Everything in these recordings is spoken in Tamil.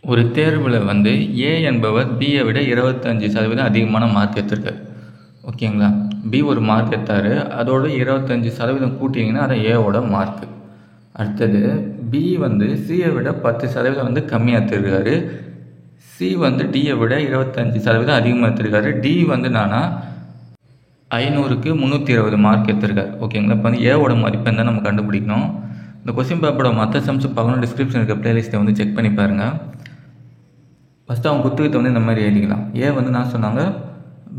ஒரு தேர்வில் வந்து ஏ என்பவர் பியை விட 25% அதிகமான மார்க் எடுத்திருக்காரு. ஓகேங்களா? பி ஒரு மார்க் எடுத்தார், அதோட 25% கூட்டிங்கன்னா அது ஏவோட மார்க்கு. அடுத்தது பி வந்து சியை விட 10% வந்து கம்மியாக எடுத்திருக்காரு. சி வந்து டியை விட 25% அதிகமாக எடுத்திருக்காரு. டி வந்து 500க்கு 320 மார்க் எடுத்திருக்காரு. ஓகேங்களா? இப்போ வந்து ஏவோட மதிப்பெண் தான் நம்ம கண்டுபிடிக்கணும். இந்த கொஸ்டின் பேப்பரோட மற்ற சம்ஸ் பார்க்கணும், டிஸ்கிரிப்ஷன் இருக்க பிளேலிஸ்ட்டை வந்து செக் பண்ணி பாருங்கள். ஃபஸ்ட்டு அவங்க புத்தகத்தை வந்து இந்த மாதிரி எழுதிக்கலாம். ஏ வந்து நான் சொன்னாங்க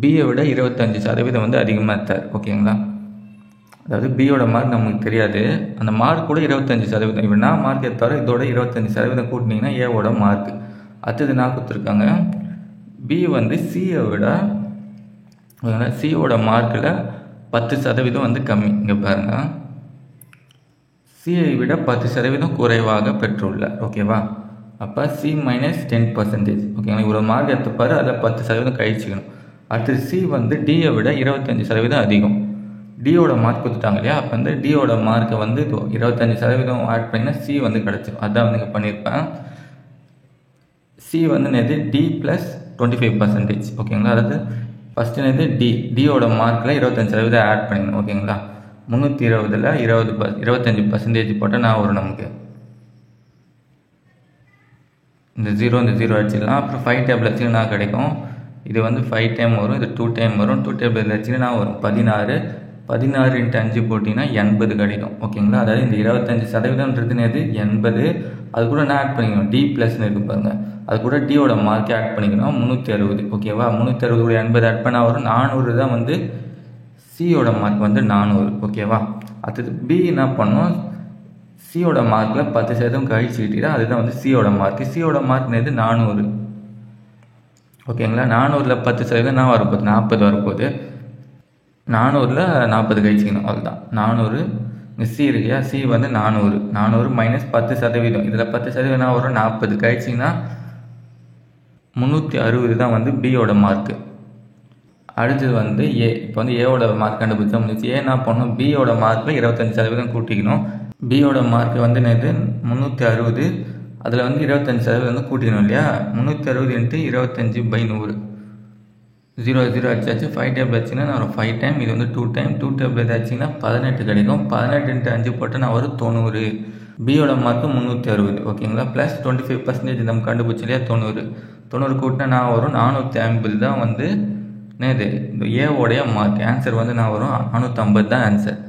பியை விட 25% வந்து அதிகமாக எடுத்தார். ஓகேங்களா? அதாவது பியோட மார்க் நமக்கு தெரியாது, அந்த மார்க் கூட 25%. இப்போ நான் மார்க் எடுத்தாரோ இதோட 25% கூட்டினீங்கன்னா ஏவோட மார்க். அடுத்தது நான் கொடுத்துருக்காங்க பி வந்து சியை விட சியோட மார்க்கில் 10% வந்து கம்மி. இங்கே பாருங்கள், சியை விட 10% குறைவாக பெற்றுள்ளார். ஓகேவா? அப்போ சி மைனஸ் 10%. ஓகேங்களா? இவ்வளோ மார்க் எடுத்துப்பார், அதில் 10% கழிச்சிக்கணும். அடுத்தது சி வந்து டியை விட 25% அதிகம். டியோட மார்க் கொடுத்துட்டாங்க இல்லையா? அப்போ வந்து டியோட மார்க்கை வந்து 25% ஆட் பண்ணிங்கன்னா சி வந்து கிடச்சிடும். அதுதான் வந்து இங்கே பண்ணியிருப்பேன். சி வந்து என்னது டி ப்ளஸ் 25%. ஓகேங்களா? அதாவது ஃபஸ்ட்டு என்னது டியோட மார்க்கில் 25% ஆட் பண்ணிக்கணும். ஓகேங்களா? 320ல் 25% போட்டால் நான் வரும் நமக்கு இந்த 0 அடிச்சிடலாம். அப்புறம் 5 டேபிள் வச்சுன்னா கிடைக்கும். இது வந்து 5 டைம் வரும், இது 2 டைம் வரும். 2 டேபிள் வச்சுன்னா வரும் 16. 16 × 5 போட்டிங்கன்னா 80 கிடைக்கும். ஓகேங்களா? அதாவது இந்த 25%ன்றது எது 80. அது கூட நான் ஆட் பண்ணிக்கணும், டி ப்ளஸ்ன்னு இருக்கு பாருங்க, அது கூட டியோட மார்க்கே ஆட் பண்ணிக்கணும் 360. ஓகேவா? 360 கூட 80 ஆட் பண்ணால் வரும் 400 தான் வந்து சியோட மார்க் வந்து 400. ஓகேவா? அடுத்தது பி என்ன பண்ணோம், சியோட மார்க்கில் 10% கழிச்சுக்கிட்டா அதுதான் வந்து சியோட மார்க். சியோட மார்க் எது 400. ஓகேங்களா? 400ல் 10% நான் வரப்போகுது 40 வரப்போகுது. 400ல் 40 கழிச்சிக்கணும், அவ்வளோதான் 400. இங்கே சி இருக்கியா, சி வந்து 400 மைனஸ் 10%. இதில் 10% நான் வரும் 40 கழிச்சிங்கன்னா 360 தான் வந்து பியோட மார்க்கு. அடுத்தது வந்து ஏ. இப்போ வந்து ஏவோட மார்க் கண்டுபிடிச்சா முடிச்சு. ஏ என்ன பண்ணணும், பியோட மார்க்கில் 25% கூட்டிக்கணும். பியோட மார்க் வந்து என்னது 360, அதில் வந்து 25% வந்து கூட்டிக்கணும் இல்லையா? 360 × 25/100. 0 அடிச்சாச்சு. 5 டேபிள் வச்சுன்னா நான் ஒரு 5 டைம், இது வந்து 2 டைம். 2 டேபிள் ஆச்சுன்னா 18 கிடைக்கும். 18 × 5 போட்டால் நான் ஒரு 90. பியோட மார்க்கு 360. ஓகேங்களா? ப்ளஸ் 25% நம்ம கண்டுபிடிச்சி இல்லையா 90 கூட்டினா நான் வரும் 450 தான் வந்து என்னது இந்த ஏவோடைய மார்க். ஆன்சர் வந்து நான் வரும் 450 தான் ஆன்சர்.